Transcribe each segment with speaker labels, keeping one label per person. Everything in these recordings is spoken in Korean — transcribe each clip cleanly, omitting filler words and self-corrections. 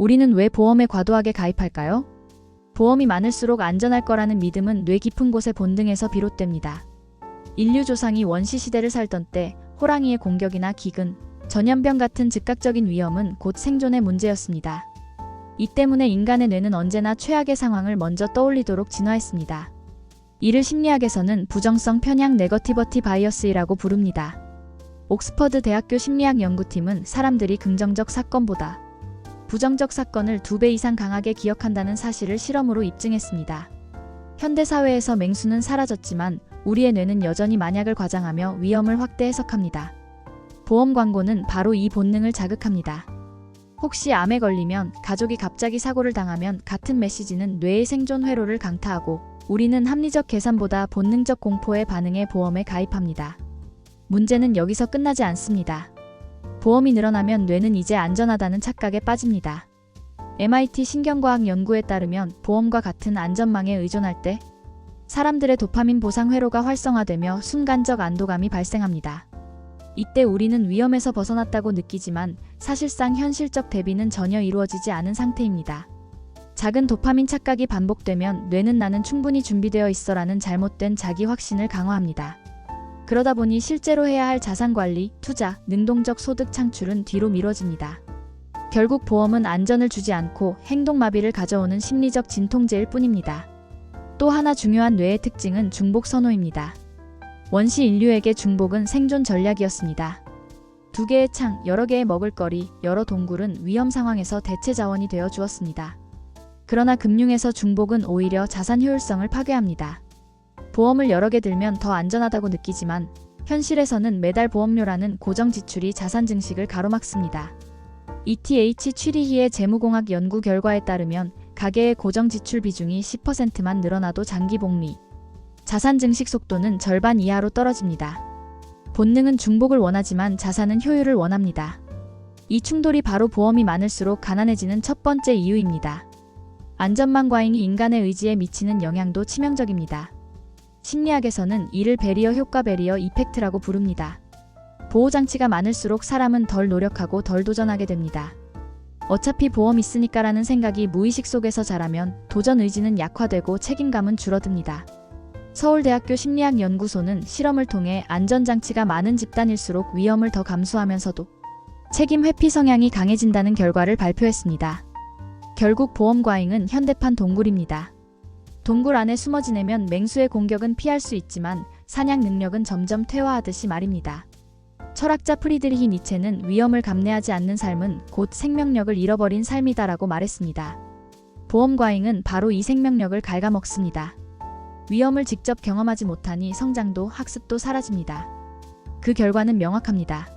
Speaker 1: 우리는 왜 보험에 과도하게 가입할까요? 보험이 많을수록 안전할 거라는 믿음은 뇌 깊은 곳의 본능에서 비롯됩니다. 인류 조상이 원시 시대를 살던 때 호랑이의 공격이나 기근, 전염병 같은 즉각적인 위험은 곧 생존의 문제였습니다. 이 때문에 인간의 뇌는 언제나 최악의 상황을 먼저 떠올리도록 진화했습니다. 이를 심리학에서는 부정성 편향 네거티버티 바이어스라고 부릅니다. 옥스퍼드 대학교 심리학 연구팀은 사람들이 긍정적 사건보다 부정적 사건을 2배 이상 강하게 기억한다는 사실을 실험으로 입증했습니다. 현대 사회에서 맹수는 사라졌지만 우리의 뇌는 여전히 만약을 과장하며 위험을 확대 해석합니다. 보험 광고는 바로 이 본능을 자극합니다. 혹시 암에 걸리면, 가족이 갑자기 사고를 당하면 같은 메시지는 뇌의 생존 회로를 강타하고 우리는 합리적 계산보다 본능적 공포에 반응해 보험에 가입합니다. 문제는 여기서 끝나지 않습니다. 보험이 늘어나면 뇌는 이제 안전하다는 착각에 빠집니다. MIT 신경과학 연구에 따르면 보험과 같은 안전망에 의존할 때 사람들의 도파민 보상 회로가 활성화되며 순간적 안도감이 발생합니다. 이때 우리는 위험에서 벗어났다고 느끼지만 사실상 현실적 대비는 전혀 이루어지지 않은 상태입니다. 작은 도파민 착각이 반복되면 뇌는 나는 충분히 준비되어 있어라는 잘못된 자기 확신을 강화합니다. 그러다 보니 실제로 해야 할 자산 관리, 투자, 능동적 소득 창출은 뒤로 미뤄집니다. 결국 보험은 안전을 주지 않고 행동마비를 가져오는 심리적 진통제일 뿐입니다. 또 하나 중요한 뇌의 특징은 중복 선호입니다. 원시 인류에게 중복은 생존 전략이었습니다. 2개의 창, 여러 개의 먹을거리, 여러 동굴은 위험 상황에서 대체 자원이 되어 주었습니다. 그러나 금융에서 중복은 오히려 자산 효율성을 파괴합니다. 보험을 여러 개 들면 더 안전하다고 느끼지만 현실에서는 매달 보험료라는 고정 지출이 자산 증식을 가로막습니다. ETH 취리히의 재무공학 연구 결과에 따르면 가계의 고정 지출 비중이 10%만 늘어나도 장기 복리, 자산 증식 속도는 절반 이하로 떨어집니다. 본능은 중복을 원하지만 자산은 효율을 원합니다. 이 충돌이 바로 보험이 많을수록 가난해지는 첫 번째 이유입니다. 안전망 과잉이 인간의 의지에 미치는 영향도 치명적입니다. 심리학에서는 이를 베리어 효과 베리어 이펙트라고 부릅니다. 보호장치가 많을수록 사람은 덜 노력하고 덜 도전하게 됩니다. 어차피 보험 있으니까라는 생각이 무의식 속에서 자라면 도전 의지는 약화되고 책임감은 줄어듭니다. 서울대학교 심리학연구소는 실험을 통해 안전장치가 많은 집단일수록 위험을 더 감수하면서도 책임 회피 성향이 강해진다는 결과를 발표했습니다. 결국 보험 과잉은 현대판 동굴입니다. 동굴 안에 숨어 지내면 맹수의 공격은 피할 수 있지만 사냥 능력은 점점 퇴화하듯이 말입니다. 철학자 프리드리히 니체는 위험을 감내하지 않는 삶은 곧 생명력을 잃어버린 삶이다라고 말했습니다. 보험 과잉은 바로 이 생명력을 갉아먹습니다. 위험을 직접 경험하지 못하니 성장도 학습도 사라집니다. 그 결과는 명확합니다.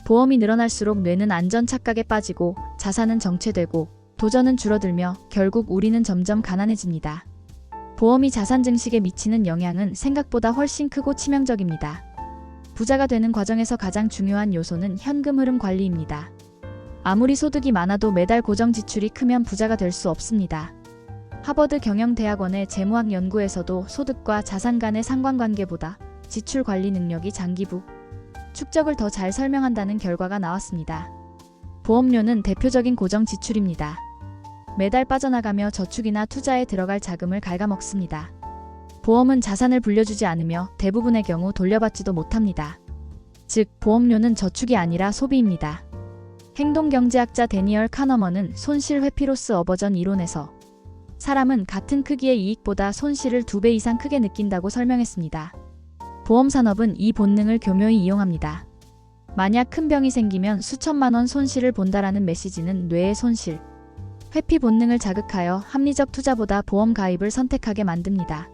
Speaker 1: 보험이 늘어날수록 뇌는 안전 착각에 빠지고 자산은 정체되고 도전은 줄어들며 결국 우리는 점점 가난해집니다. 보험이 자산 증식에 미치는 영향은 생각보다 훨씬 크고 치명적입니다. 부자가 되는 과정에서 가장 중요한 요소는 현금 흐름 관리입니다. 아무리 소득이 많아도 매달 고정 지출이 크면 부자가 될 수 없습니다. 하버드 경영대학원의 재무학 연구에서도 소득과 자산 간의 상관관계보다 지출 관리 능력이 장기부 축적을 더 잘 설명한다는 결과가 나왔습니다. 보험료는 대표적인 고정 지출입니다. 매달 빠져나가며 저축이나 투자에 들어갈 자금을 갉아먹습니다. 보험은 자산을 불려주지 않으며 대부분의 경우 돌려받지도 못합니다. 즉, 보험료는 저축이 아니라 소비입니다. 행동경제학자 데니얼 카너먼은 손실 회피로스 어버전 이론에서 사람은 같은 크기의 이익보다 손실을 2배 이상 크게 느낀다고 설명했습니다. 보험산업은 이 본능을 교묘히 이용합니다. 만약 큰 병이 생기면 수천만 원 손실을 본다라는 메시지는 뇌의 손실, 회피 본능을 자극하여 합리적 투자보다 보험 가입을 선택하게 만듭니다.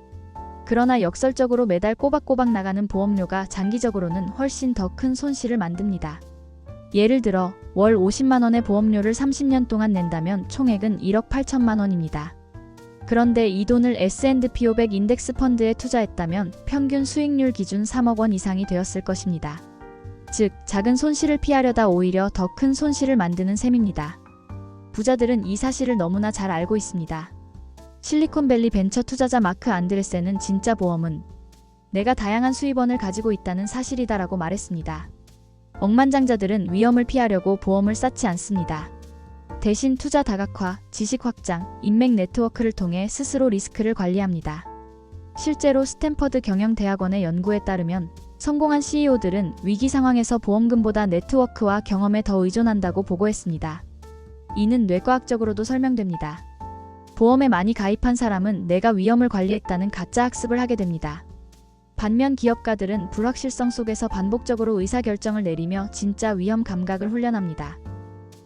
Speaker 1: 그러나 역설적으로 매달 꼬박꼬박 나가는 보험료가 장기적으로는 훨씬 더 큰 손실을 만듭니다. 예를 들어 월 50만 원의 보험료를 30년 동안 낸다면 총액은 1억 8천만 원입니다. 그런데 이 돈을 S&P 500 인덱스 펀드에 투자했다면 평균 수익률 기준 3억 원 이상이 되었을 것입니다. 즉, 작은 손실을 피하려다 오히려 더 큰 손실을 만드는 셈입니다. 부자들은 이 사실을 너무나 잘 알고 있습니다. 실리콘밸리 벤처 투자자 마크 안드레센은 진짜 보험은 내가 다양한 수입원을 가지고 있다는 사실이다라고 말했습니다. 억만장자들은 위험을 피하려고 보험을 쌓지 않습니다. 대신 투자 다각화, 지식 확장, 인맥 네트워크를 통해 스스로 리스크를 관리합니다. 실제로 스탠퍼드 경영대학원의 연구에 따르면 성공한 CEO들은 위기 상황에서 보험금보다 네트워크와 경험에 더 의존한다고 보고했습니다. 이는 뇌과학적으로도 설명됩니다. 보험에 많이 가입한 사람은 내가 위험을 관리했다는 가짜 학습을 하게 됩니다. 반면 기업가들은 불확실성 속에서 반복적으로 의사결정을 내리며 진짜 위험 감각을 훈련합니다.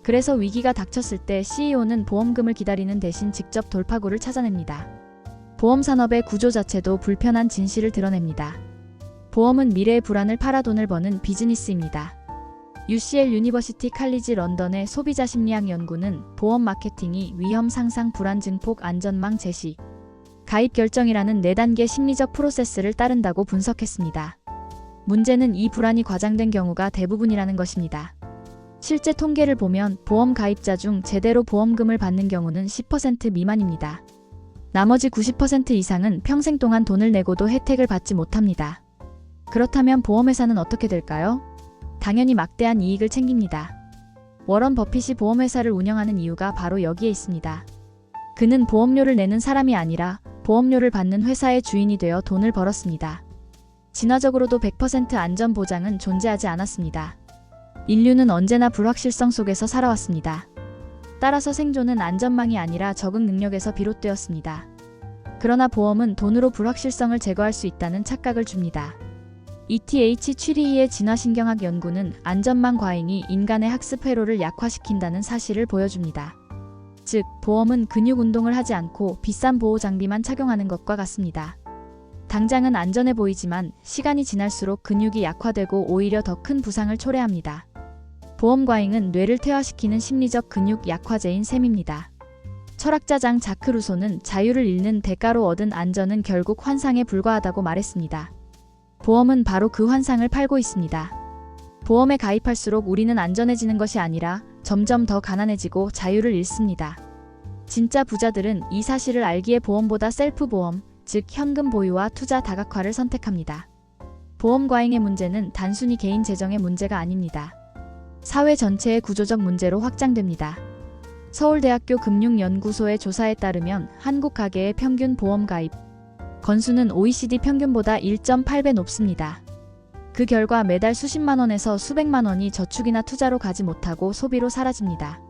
Speaker 1: 그래서 위기가 닥쳤을 때 CEO는 보험금을 기다리는 대신 직접 돌파구를 찾아냅니다. 보험 산업의 구조 자체도 불편한 진실을 드러냅니다. 보험은 미래의 불안을 팔아 돈을 버는 비즈니스입니다. UCL 유니버시티 칼리지 런던의 소비자 심리학 연구는 보험 마케팅이 위험 상상 불안 증폭 안전망 제시, 가입 결정이라는 4단계 심리적 프로세스를 따른다고 분석했습니다. 문제는 이 불안이 과장된 경우가 대부분이라는 것입니다. 실제 통계를 보면 보험 가입자 중 제대로 보험금을 받는 경우는 10% 미만입니다. 나머지 90% 이상은 평생 동안 돈을 내고도 혜택을 받지 못합니다. 그렇다면 보험회사는 어떻게 될까요? 당연히 막대한 이익을 챙깁니다. 워런 버핏이 보험회사를 운영하는 이유가 바로 여기에 있습니다. 그는 보험료를 내는 사람이 아니라 보험료를 받는 회사의 주인이 되어 돈을 벌었습니다. 진화적으로도 100% 안전 보장은 존재하지 않았습니다. 인류는 언제나 불확실성 속에서 살아왔습니다. 따라서 생존은 안전망이 아니라 적응 능력에서 비롯되었습니다. 그러나 보험은 돈으로 불확실성을 제거할 수 있다는 착각을 줍니다. ETH 취리히의 진화신경학 연구는 안전망 과잉이 인간의 학습 회로를 약화시킨다는 사실을 보여줍니다. 즉, 보험은 근육 운동을 하지 않고 비싼 보호 장비만 착용하는 것과 같습니다. 당장은 안전해 보이지만 시간이 지날수록 근육이 약화되고 오히려 더 큰 부상을 초래합니다. 보험 과잉은 뇌를 퇴화시키는 심리적 근육 약화제인 셈입니다. 철학자 장 자크 루소는 자유를 잃는 대가로 얻은 안전은 결국 환상에 불과하다고 말했습니다. 보험은 바로 그 환상을 팔고 있습니다. 보험에 가입할수록 우리는 안전해지는 것이 아니라 점점 더 가난해지고 자유를 잃습니다. 진짜 부자들은 이 사실을 알기에 보험보다 셀프 보험, 즉 현금 보유와 투자 다각화를 선택합니다. 보험 과잉의 문제는 단순히 개인 재정의 문제가 아닙니다. 사회 전체의 구조적 문제로 확장됩니다. 서울대학교 금융연구소의 조사에 따르면 한국 가계의 평균 보험 가입 건수는 OECD 평균보다 1.8배 높습니다. 그 결과 매달 수십만 원에서 수백만 원이 저축이나 투자로 가지 못하고 소비로 사라집니다.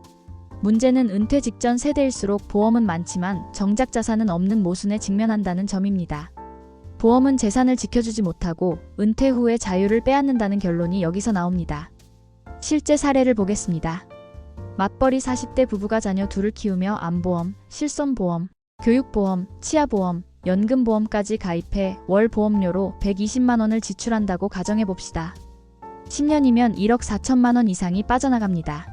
Speaker 1: 문제는 은퇴 직전 세대일수록 보험은 많지만 정작 자산은 없는 모순에 직면한다는 점입니다. 보험은 재산을 지켜주지 못하고 은퇴 후에 자유를 빼앗는다는 결론이 여기서 나옵니다. 실제 사례를 보겠습니다. 맞벌이 40대 부부가 자녀 둘을 키우며 암보험, 실손보험, 교육보험, 치아보험, 연금보험까지 가입해 월 보험료로 120만 원을 지출한다고 가정해봅시다. 10년이면 1억 4천만 원 이상이 빠져나갑니다.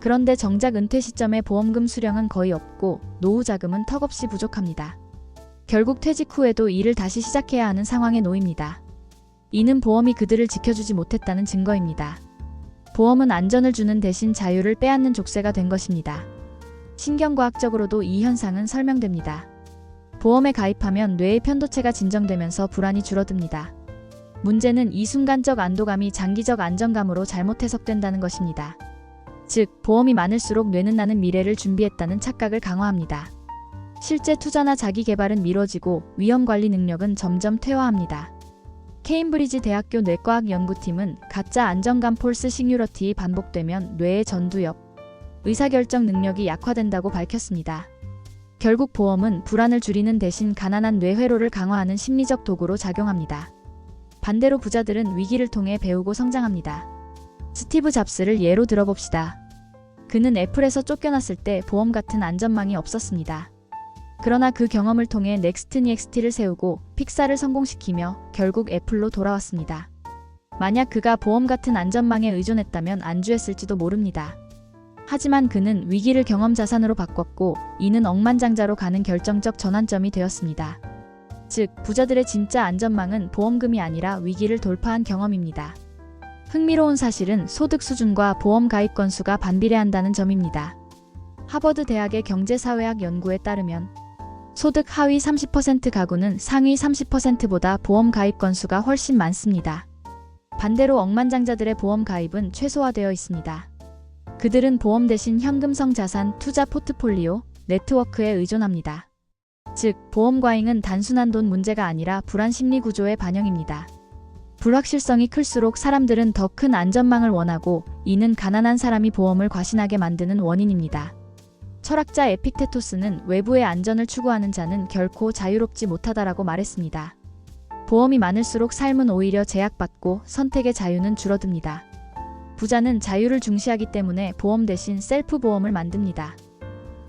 Speaker 1: 그런데 정작 은퇴 시점에 보험금 수령은 거의 없고 노후 자금은 턱없이 부족합니다. 결국 퇴직 후에도 일을 다시 시작해야 하는 상황에 놓입니다. 이는 보험이 그들을 지켜주지 못했다는 증거입니다. 보험은 안전을 주는 대신 자유를 빼앗는 족쇄가 된 것입니다. 신경과학적으로도 이 현상은 설명됩니다. 보험에 가입하면 뇌의 편도체가 진정되면서 불안이 줄어듭니다. 문제는 이 순간적 안도감이 장기적 안정감으로 잘못 해석된다는 것입니다. 즉, 보험이 많을수록 뇌는 나는 미래를 준비했다는 착각을 강화합니다. 실제 투자나 자기 개발은 미뤄지고 위험 관리 능력은 점점 퇴화합니다. 케임브리지 대학교 뇌과학 연구팀은 가짜 안정감 폴스 싱유러티이 반복되면 뇌의 전두엽, 의사결정 능력이 약화된다고 밝혔습니다. 결국 보험은 불안을 줄이는 대신 가난한 뇌 회로를 강화하는 심리적 도구로 작용합니다. 반대로 부자들은 위기를 통해 배우고 성장합니다. 스티브 잡스를 예로 들어봅시다. 그는 애플에서 쫓겨났을 때 보험 같은 안전망이 없었습니다. 그러나 그 경험을 통해 넥스트 넥스트를 세우고 픽사를 성공시키며 결국 애플로 돌아왔습니다. 만약 그가 보험 같은 안전망에 의존했다면 안주했을지도 모릅니다. 하지만 그는 위기를 경험 자산으로 바꿨고 이는 억만장자로 가는 결정적 전환점이 되었습니다. 즉, 부자들의 진짜 안전망은 보험금이 아니라 위기를 돌파한 경험입니다. 흥미로운 사실은 소득 수준과 보험 가입 건수가 반비례한다는 점입니다. 하버드 대학의 경제사회학 연구에 따르면 소득 하위 30% 가구는 상위 30%보다 보험 가입 건수가 훨씬 많습니다. 반대로 억만장자들의 보험 가입은 최소화되어 있습니다. 그들은 보험 대신 현금성 자산, 투자 포트폴리오, 네트워크에 의존합니다. 즉, 보험 과잉은 단순한 돈 문제가 아니라 불안 심리 구조의 반영입니다. 불확실성이 클수록 사람들은 더 큰 안전망을 원하고, 이는 가난한 사람이 보험을 과신하게 만드는 원인입니다. 철학자 에픽테토스는 외부의 안전을 추구하는 자는 결코 자유롭지 못하다라고 말했습니다. 보험이 많을수록 삶은 오히려 제약받고 선택의 자유는 줄어듭니다. 부자는 자유를 중시하기 때문에 보험 대신 셀프 보험을 만듭니다.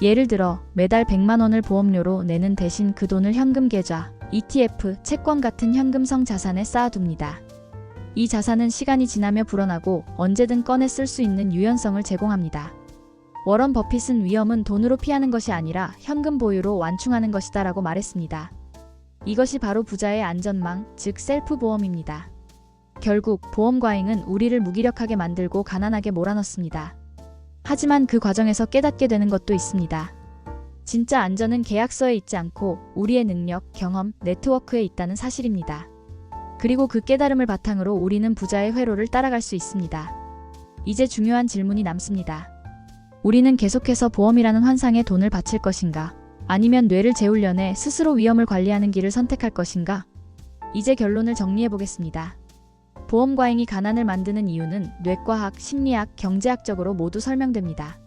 Speaker 1: 예를 들어 매달 100만 원을 보험료로 내는 대신 그 돈을 현금 계좌, ETF, 채권 같은 현금성 자산에 쌓아둡니다. 이 자산은 시간이 지나며 불어나고 언제든 꺼내 쓸 수 있는 유연성을 제공합니다. 워런 버핏은 위험은 돈으로 피하는 것이 아니라 현금 보유로 완충하는 것이다라고 말했습니다. 이것이 바로 부자의 안전망, 즉 셀프 보험입니다. 결국 보험 과잉은 우리를 무기력하게 만들고 가난하게 몰아넣습니다. 하지만 그 과정에서 깨닫게 되는 것도 있습니다. 진짜 안전은 계약서에 있지 않고 우리의 능력, 경험, 네트워크에 있다는 사실입니다. 그리고 그 깨달음을 바탕으로 우리는 부자의 회로를 따라갈 수 있습니다. 이제 중요한 질문이 남습니다. 우리는 계속해서 보험이라는 환상에 돈을 바칠 것인가? 아니면 뇌를 재훈련해 스스로 위험을 관리하는 길을 선택할 것인가? 이제 결론을 정리해 보겠습니다. 보험 과잉이 가난을 만드는 이유는 뇌과학, 심리학, 경제학적으로 모두 설명됩니다.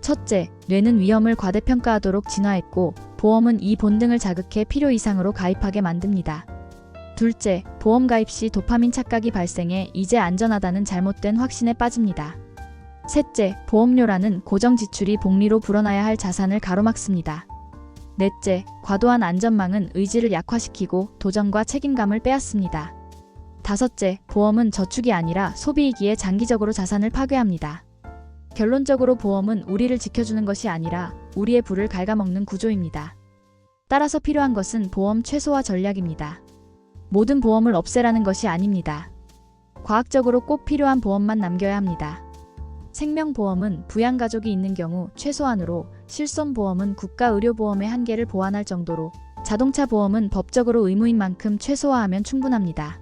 Speaker 1: 첫째, 뇌는 위험을 과대평가하도록 진화했고 보험은 이 본능을 자극해 필요 이상으로 가입하게 만듭니다. 둘째, 보험 가입 시 도파민 착각이 발생해 이제 안전하다는 잘못된 확신에 빠집니다. 셋째, 보험료라는 고정 지출이 복리로 불어나야 할 자산을 가로막습니다. 넷째, 과도한 안전망은 의지를 약화시키고 도전과 책임감을 빼앗습니다. 다섯째, 보험은 저축이 아니라 소비이기에 장기적으로 자산을 파괴합니다. 결론적으로 보험은 우리를 지켜주는 것이 아니라 우리의 부를 갉아먹는 구조입니다. 따라서 필요한 것은 보험 최소화 전략입니다. 모든 보험을 없애라는 것이 아닙니다. 과학적으로 꼭 필요한 보험만 남겨야 합니다. 생명보험은 부양가족이 있는 경우 최소한으로, 실손보험은 국가의료보험의 한계를 보완할 정도로, 자동차 보험은 법적으로 의무인 만큼 최소화하면 충분합니다.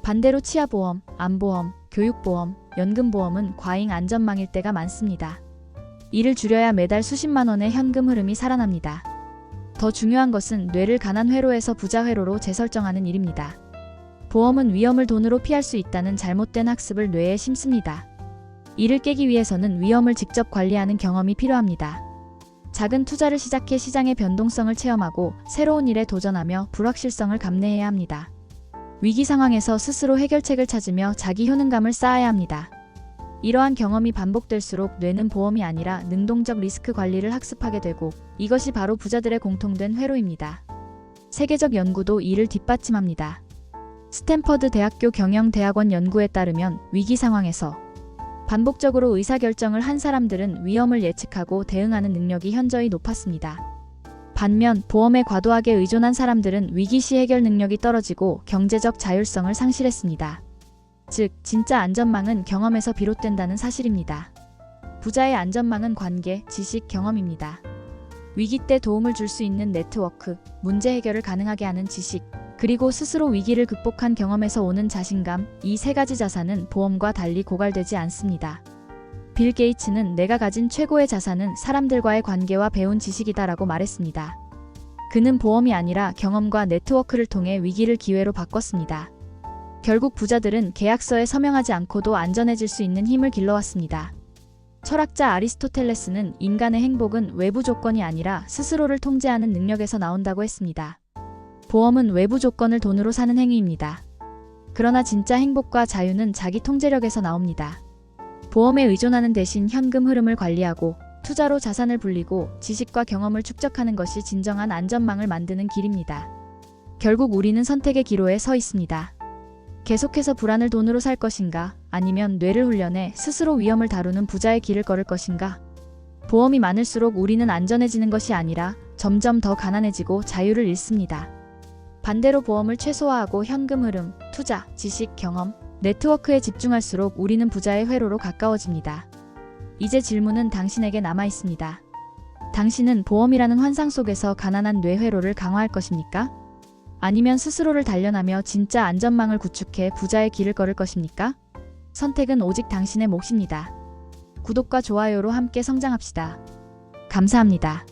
Speaker 1: 반대로 치아보험, 암보험, 교육보험, 연금보험은 과잉 안전망일 때가 많습니다. 이를 줄여야 매달 수십만 원의 현금 흐름이 살아납니다. 더 중요한 것은 뇌를 가난 회로에서 부자 회로로 재설정하는 일입니다. 보험은 위험을 돈으로 피할 수 있다는 잘못된 학습을 뇌에 심습니다. 이를 깨기 위해서는 위험을 직접 관리하는 경험이 필요합니다. 작은 투자를 시작해 시장의 변동성을 체험하고 새로운 일에 도전하며 불확실성을 감내해야 합니다. 위기 상황에서 스스로 해결책을 찾으며 자기 효능감을 쌓아야 합니다. 이러한 경험이 반복될수록 뇌는 보험이 아니라 능동적 리스크 관리를 학습하게 되고 이것이 바로 부자들의 공통된 회로입니다. 세계적 연구도 이를 뒷받침합니다. 스탠퍼드 대학교 경영대학원 연구에 따르면 위기 상황에서 반복적으로 의사결정을 한 사람들은 위험을 예측하고 대응하는 능력이 현저히 높았습니다. 반면 보험에 과도하게 의존한 사람들은 위기 시 해결 능력이 떨어지고 경제적 자율성을 상실했습니다. 즉, 진짜 안전망은 경험에서 비롯된다는 사실입니다. 부자의 안전망은 관계, 지식, 경험입니다. 위기 때 도움을 줄 수 있는 네트워크, 문제 해결을 가능하게 하는 지식, 그리고 스스로 위기를 극복한 경험에서 오는 자신감, 이 세 가지 자산은 보험과 달리 고갈되지 않습니다. 빌 게이츠는 내가 가진 최고의 자산은 사람들과의 관계와 배운 지식이다라고 말했습니다. 그는 보험이 아니라 경험과 네트워크를 통해 위기를 기회로 바꿨습니다. 결국 부자들은 계약서에 서명하지 않고도 안전해질 수 있는 힘을 길러왔습니다. 철학자 아리스토텔레스는 인간의 행복은 외부 조건이 아니라 스스로를 통제하는 능력에서 나온다고 했습니다. 보험은 외부 조건을 돈으로 사는 행위입니다. 그러나 진짜 행복과 자유는 자기 통제력에서 나옵니다. 보험에 의존하는 대신 현금 흐름을 관리하고 투자로 자산을 불리고 지식과 경험을 축적하는 것이 진정한 안전망을 만드는 길입니다. 결국 우리는 선택의 기로에 서 있습니다. 계속해서 불안을 돈으로 살 것인가, 아니면 뇌를 훈련해 스스로 위험을 다루는 부자의 길을 걸을 것인가? 보험이 많을수록 우리는 안전해지는 것이 아니라 점점 더 가난해지고 자유를 잃습니다. 반대로 보험을 최소화하고 현금 흐름, 투자, 지식, 경험, 네트워크에 집중할수록 우리는 부자의 회로로 가까워집니다. 이제 질문은 당신에게 남아 있습니다. 당신은 보험이라는 환상 속에서 가난한 뇌 회로를 강화할 것입니까? 아니면 스스로를 단련하며 진짜 안전망을 구축해 부자의 길을 걸을 것입니까? 선택은 오직 당신의 몫입니다. 구독과 좋아요로 함께 성장합시다. 감사합니다.